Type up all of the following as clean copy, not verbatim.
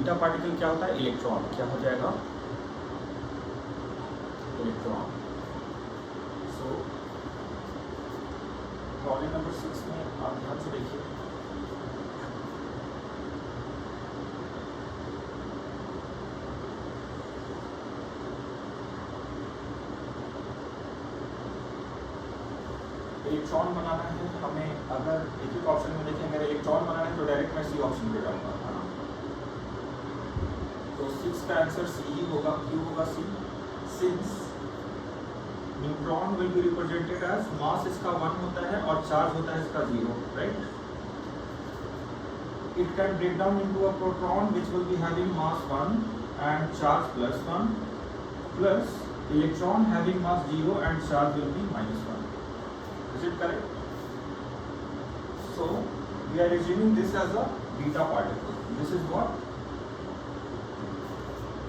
Beta particle क्या होता है? इलेक्ट्रॉन। क्या हो जाएगा? इलेक्ट्रॉन। सो प्रॉब्लम नंबर 6 में आप ध्यान से देखिए, इलेक्ट्रॉन बनाना है हमें। अगर एक एक ऑप्शन में देखें, अगर इलेक्ट्रॉन बनाना है तो डायरेक्ट मैं सी ऑप्शन पे जाऊंगा, है ना। तो 6 का आंसर सी ही होगा। क्यों होगा C? Since neutron will be represented as mass इसका 1 होता है और चार्ज होता है इसका 0, right. It can break down into a proton which will be having mass 1 and charge +1 plus electron having mass 0 and charge will be -1. Is it correct? So we are assuming this as a beta particle. This is what?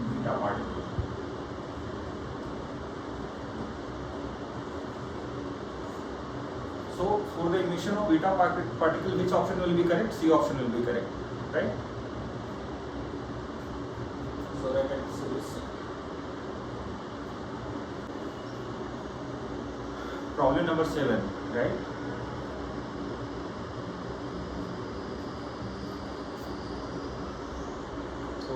Beta particle. So for the emission of beta particle, which option will be correct? C option will be correct, right? So let us see this. Problem number 7, right? So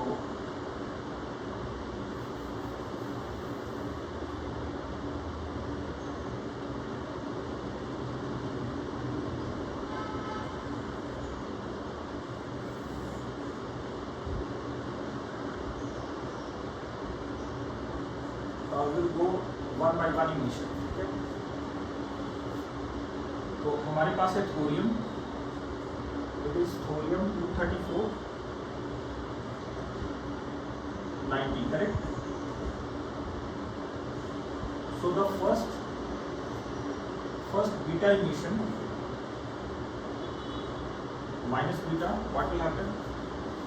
we'll go one by one emission. Okay? तो हमारे पास है thorium. It is thorium 234 90, correct. So the first beta emission minus beta, what will happen?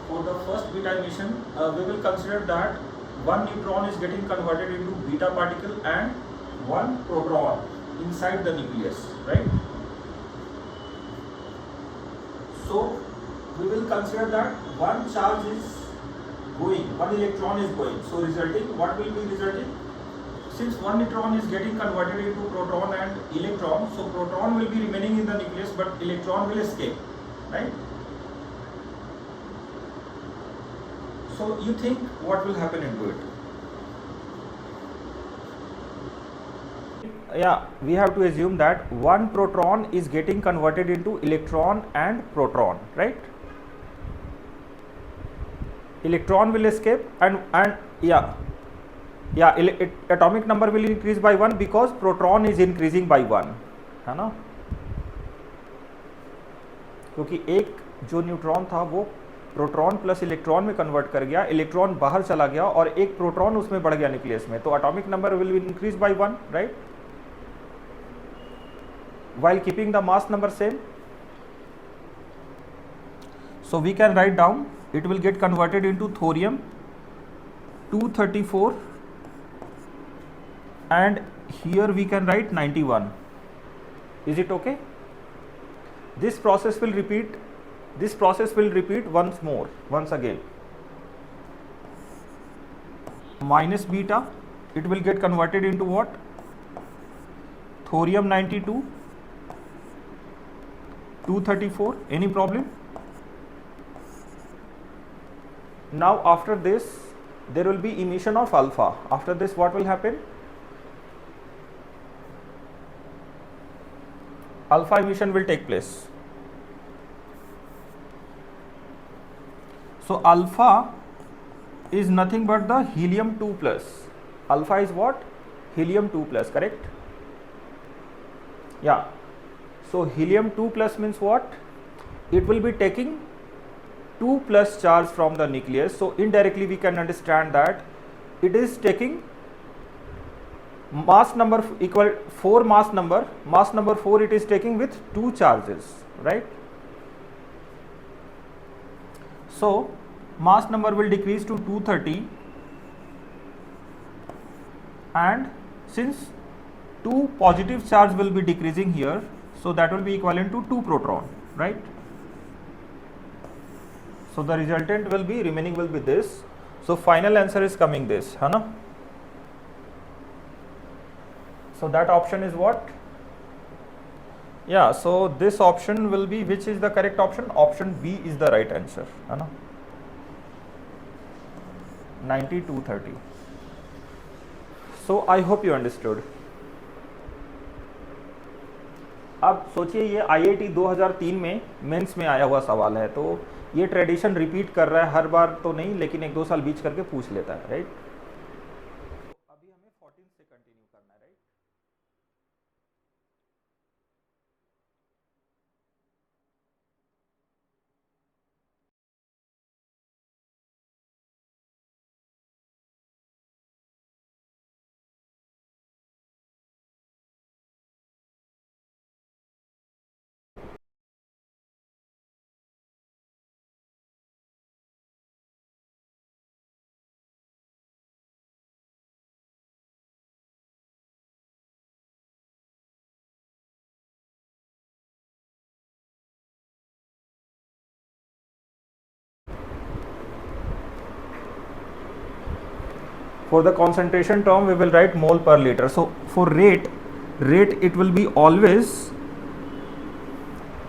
For the first beta emission, we will consider that one neutron is getting converted into beta particle and one proton inside the nucleus, right? So we will consider that one charge is going, one electron is going. So resulting, what will be resulting? Since one neutron is getting converted into proton and electron, so proton will be remaining in the nucleus, but electron will escape, right? So you think what will happen into it? Yeah, we have to assume that one proton is getting converted into electron and proton, right? Electron will escape and atomic number will increase by 1 because proton is increasing by 1, है ना. क्योंकि एक जो neutron था वो proton plus electron में convert कर गया, इलेक्ट्रॉन बाहर चला गया और एक प्रोटॉन उसमें बढ़ गया न्यूक्लियस में, तो atomic number will be increase by 1, right, while keeping the mass number same. So we can write down, it will get converted into thorium 234 and here we can write 91. Is it okay? This process will repeat once again. Minus beta, it will get converted into what? Thorium 92, 234. Any problem? Now after this there will be emission of alpha. After this what will happen? Alpha emission will take place. So alpha is nothing but the helium 2 plus. Alpha is what? Helium 2 plus, correct? Yeah. So helium 2 plus means what? It will be taking 2 plus charge from the nucleus. So indirectly we can understand that it is taking mass number equal 4 mass number 4 it is taking with 2 charges, right? So mass number will decrease to 230 and since 2 positive charge will be decreasing here, so that will be equivalent to 2 proton, right? So the resultant will be, remaining will be this. So final answer is coming this, है ना? So that option is what? Yeah, so this option will be, which is the correct option? Option B is the right answer, है ना? 9230. So I hope you understood. अब सोचिए ये IIT 2003 में mains में आया हुआ सवाल है, तो ये ट्रेडिशन रिपीट कर रहा है हर बार तो नहीं, लेकिन 1-2 साल बीच करके पूछ लेता है, राइट? तो अभी हमें 14 से कंटिन्यू करना है, right? For the concentration term, we will write mole per liter. So for rate it will be always,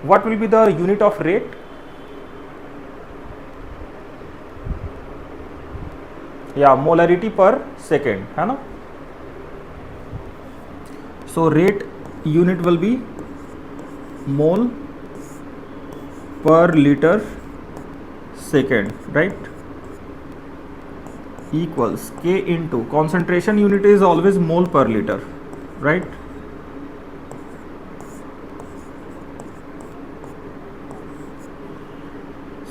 what will be the unit of rate? Yeah, molarity per second, है ना? So rate unit will be mole per liter second, right? Equals K into concentration unit is always mole per liter, right?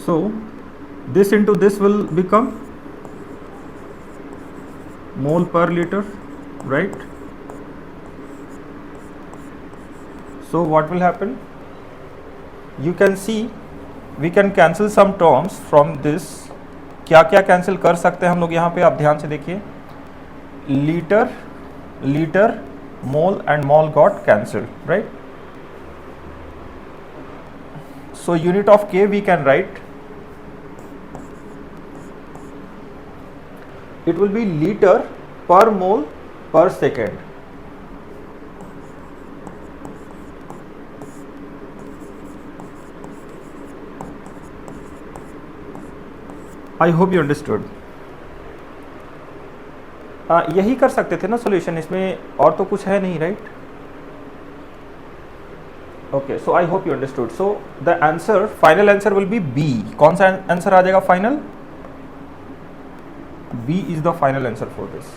So this into this will become mole per liter, right? So what will happen? You can see we can cancel some terms from this. क्या क्या cancel कर सकते हैं हम लोग यहाँ पे, आप ध्यान से देखिए. Litre, litre, mole and mole got cancel, right? So unit of K we can write, it will be liter per mole per second. I hope you understood. यही कर सकते थे ना सॉल्यूशन, इसमें और तो कुछ है नहीं, right? Okay, so I hope you understood. So the answer, final answer will be B. कौन सा आंसर आ जाएगा final? B is the final answer for this.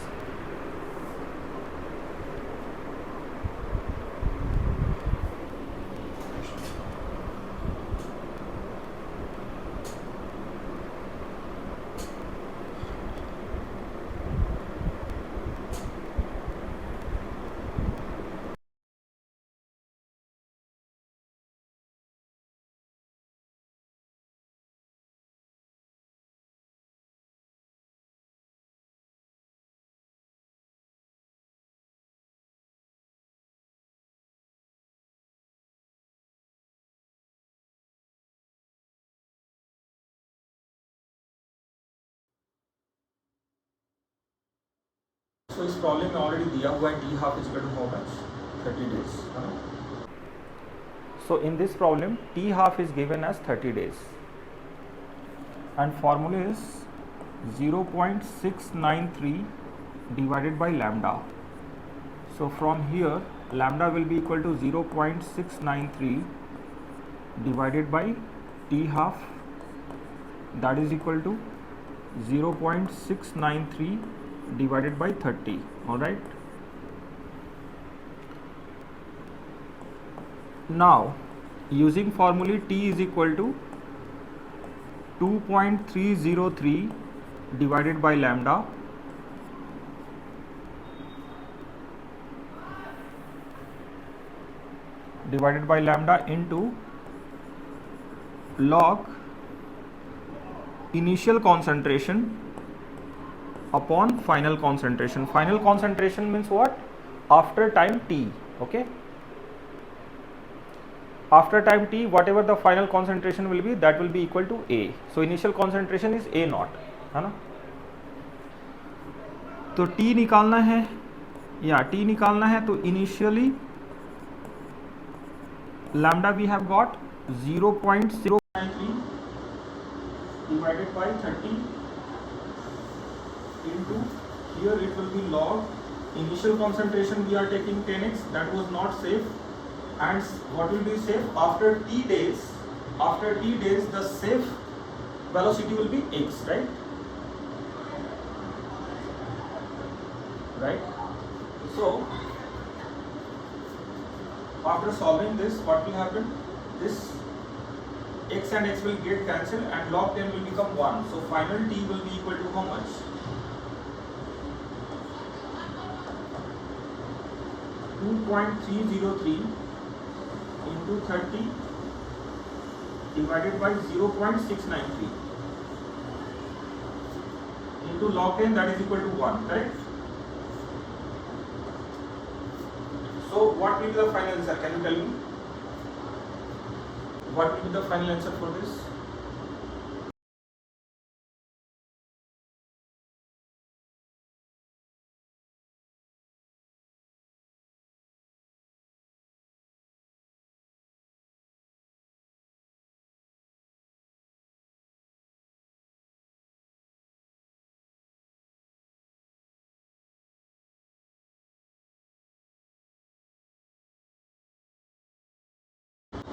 तो इस प्रॉब्लम में ऑलरेडी दिया हुआ है T half is equal to how much, 30 days. So in this problem T half is given as 30 days and formula is 0.693 divided by lambda. So from here lambda will be equal to 0.693 divided by T half, that is equal to 0.693 divided by 30. All right, now using formula T is equal to 2.303 divided by lambda into log initial concentration upon final concentration. Final concentration means what? After time t. Okay, after time t whatever the final concentration will be that will be equal to A. So initial concentration is A naught, है ना. तो T निकालना है या T निकालना है तो initially lambda we have got 0.093 divided by 30 into here it will be log initial concentration we are taking 10x, that was not safe, and what will be safe after t days the safe velocity will be x, right. So after solving this what will happen, this x and x will get cancelled and log 10 will become 1, so final t will be equal to how much, 2.303 into 30 divided by 0.693 into log 10, that is equal to 1, correct. So what will be the final answer? Can you tell me? What will be the final answer for this?